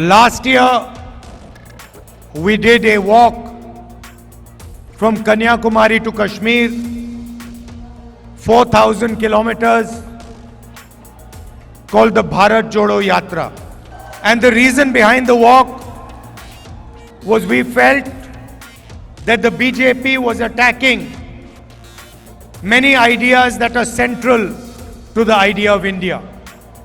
Last year, we did a walk from Kanyakumari to Kashmir, 4,000 kilometers, called the Bharat Jodo Yatra. And the reason behind the walk was we felt that the BJP was attacking many ideas that are central to the idea of India.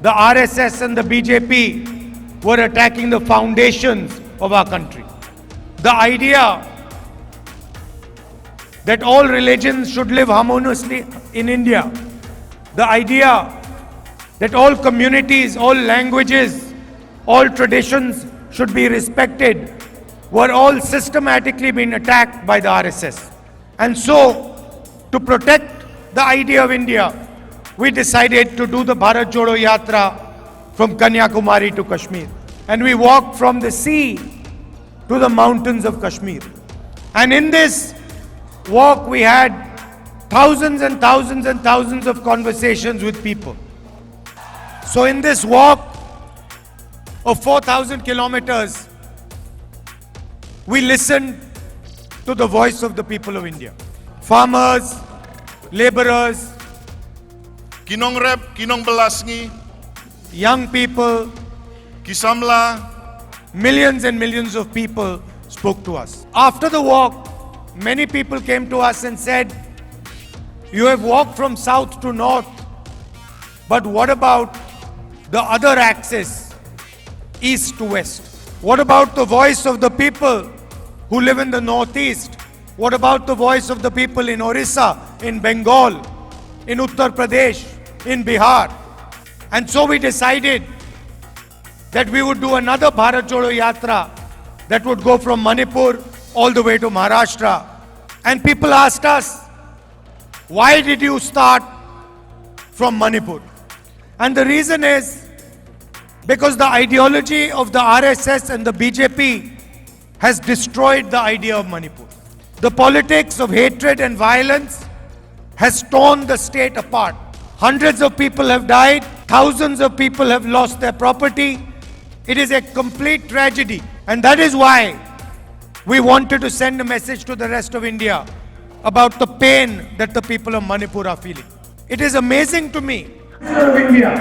The RSS and the BJP were attacking the foundations of our country. The idea that all religions should live harmoniously in India. The idea that all communities, all languages, all traditions should be respected were all systematically being attacked by the RSS. And so, to protect the idea of India, we decided to do the Bharat Jodo Yatra from Kanyakumari to Kashmir. And we walked from the sea to the mountains of Kashmir. And in this walk, we had thousands and thousands and thousands of conversations with people. So in this walk of 4,000 kilometers, we listened to the voice of the people of India. Farmers, laborers, Kinong Rep, Kinong Belasngi, young people, Kisamla, millions and millions of people spoke to us. After the walk, many people came to us and said, "You have walked from south to north, but what about the other axis, east to west? What about the voice of the people who live in the northeast? What about the voice of the people in Orissa, in Bengal, in Uttar Pradesh, in Bihar?" And so we decided that we would do another Bharat Jodo Yatra that would go from Manipur all the way to Maharashtra. And people asked us, why did you start from Manipur? And the reason is because the ideology of the RSS and the BJP has destroyed the idea of Manipur. The politics of hatred and violence has torn the state apart. Hundreds of people have died, thousands of people have lost their property. It is a complete tragedy. And that is why we wanted to send a message to the rest of India about the pain that the people of Manipur are feeling. It is amazing to me. Of India,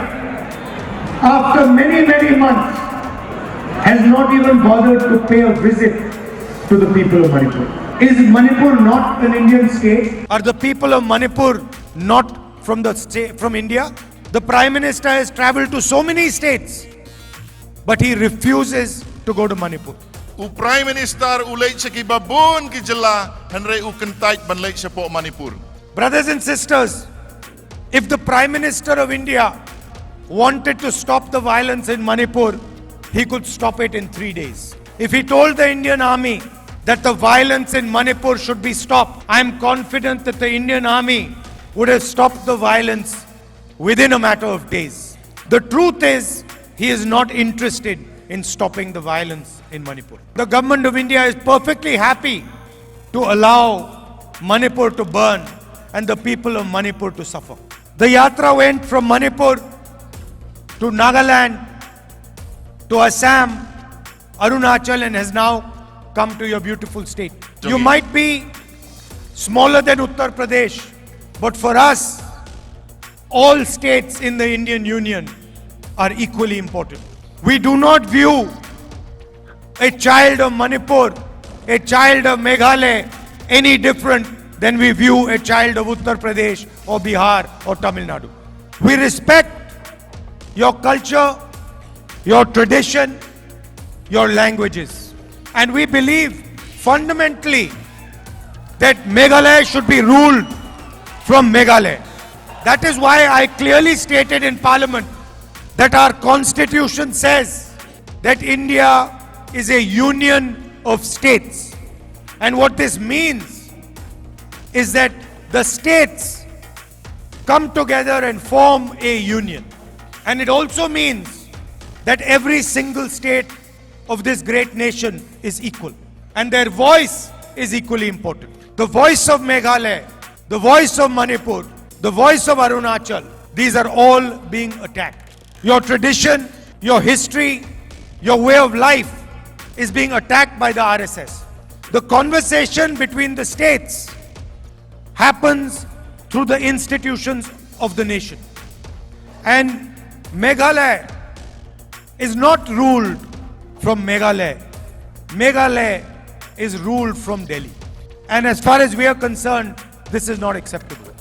after many, many months, has not even bothered to pay a visit to the people of Manipur. Is Manipur not an Indian state? Are the people of Manipur not from India? The Prime Minister has traveled to so many states, but he refuses to go to Manipur. U Prime Minister ulay sa kibabon kijala hanray u kentayt banlay sa po Manipur. Brothers and sisters, if the Prime Minister of India wanted to stop the violence in Manipur, he could stop it in 3 days. If he told the Indian Army that the violence in Manipur should be stopped, I am confident that the Indian Army would have stopped the violence within a matter of days. The truth is, he is not interested in stopping the violence in Manipur. The government of India is perfectly happy to allow Manipur to burn and the people of Manipur to suffer. The yatra went from Manipur to Nagaland, to Assam, Arunachal, and has now come to your beautiful state. You might be smaller than Uttar Pradesh, but for us, all states in the Indian Union are equally important. We do not view a child of Manipur, a child of Meghalaya, any different than we view a child of Uttar Pradesh or Bihar or Tamil Nadu. We respect your culture, your tradition, your languages. And we believe fundamentally that Meghalaya should be ruled from Meghalaya. That is why I clearly stated in Parliament that our constitution says that India is a union of states. And what this means is that the states come together and form a union. And it also means that every single state of this great nation is equal. And their voice is equally important. The voice of Meghalaya, the voice of Manipur, the voice of Arunachal, these are all being attacked. Your tradition, your history, Your way of life is being attacked by the RSS. The conversation between the states happens through the institutions of the nation. And Meghalaya is not ruled from Meghalaya. Meghalaya is ruled from Delhi. And as far as we are concerned, this is not acceptable.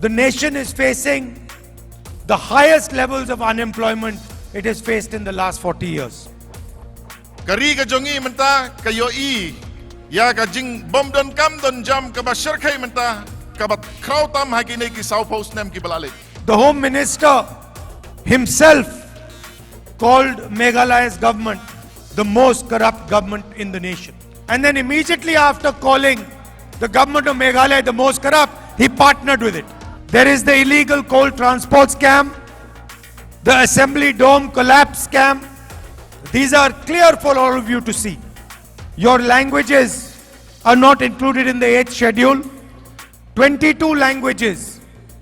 The nation is facing the highest levels of unemployment it has faced in the last 40 years. Kari ka jongi menta kayo ya ka jing bom don kam don jam ka ba sharkhai menta ka ba kraw tam ha ki nei ki South Post nem ki balale. The Home Minister himself called Meghalaya's government the most corrupt government in the nation. And then immediately after calling the government of Meghalaya the most corrupt, he partnered with it. There is the illegal coal transport scam, the assembly dome collapse scam. These are clear for all of you to see. Your languages are not included in the 8th schedule. 22 languages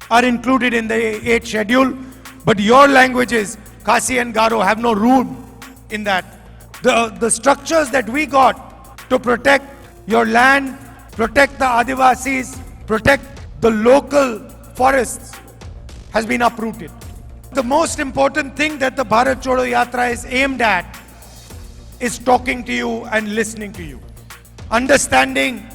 are included in the 8th schedule, but your languages, Khasi and Garo, have no room in that. The structures that we got to protect your land, protect the Adivasis, protect the local forests has been uprooted. The most important thing that the Bharat Jodo Yatra is aimed at is talking to you and listening to you. Understanding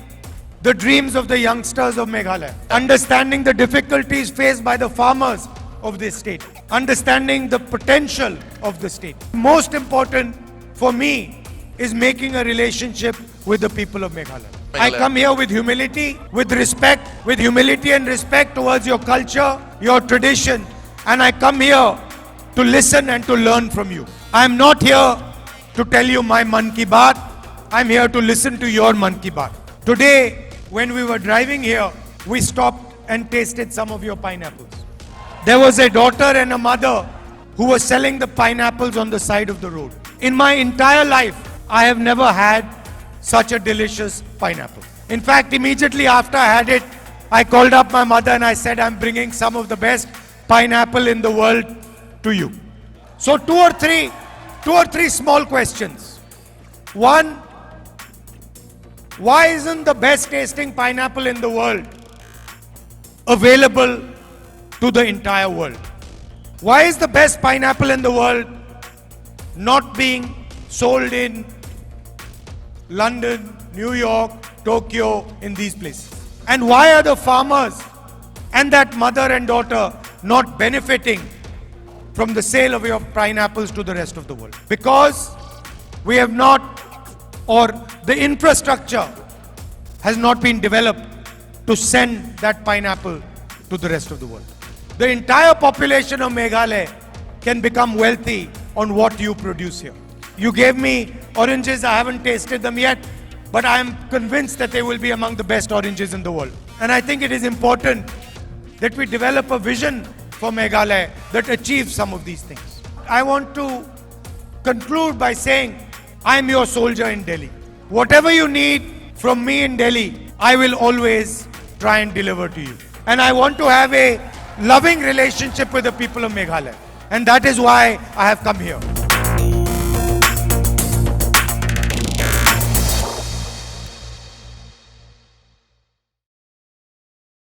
the dreams of the youngsters of Meghalaya. Understanding the difficulties faced by the farmers of this state. Understanding the potential of the state. Most important for me is making a relationship with the people of Meghalaya. I come here with humility, with respect, with humility and respect towards your culture, your tradition, and I come here to listen and to learn from you. I am not here to tell you my Man Ki Baat. I am here to listen to your Man Ki Baat. Today, when we were driving here, we stopped and tasted some of your pineapples. There was a daughter and a mother who was selling the pineapples on the side of the road. In my entire life, I have never had such a delicious pineapple. In fact, immediately after I had it, I called up my mother and I said, I'm bringing some of the best pineapple in the world to you. So two or three small questions. One, why isn't the best tasting pineapple in the world available to the entire world? Why is the best pineapple in the world not being sold in London, New York, Tokyo, in these places? And why are the farmers and that mother and daughter not benefiting from the sale of your pineapples to the rest of the world? Because we have not, or the infrastructure has not been developed to send that pineapple to the rest of the world. The entire population of Meghalaya can become wealthy on what you produce here. You gave me oranges, I haven't tasted them yet, but I am convinced that they will be among the best oranges in the world. And I think it is important that we develop a vision for Meghalaya that achieves some of these things. I want to conclude by saying, I am your soldier in Delhi. Whatever you need from me in Delhi, I will always try and deliver to you. And I want to have a loving relationship with the people of Meghalaya. And that is why I have come here.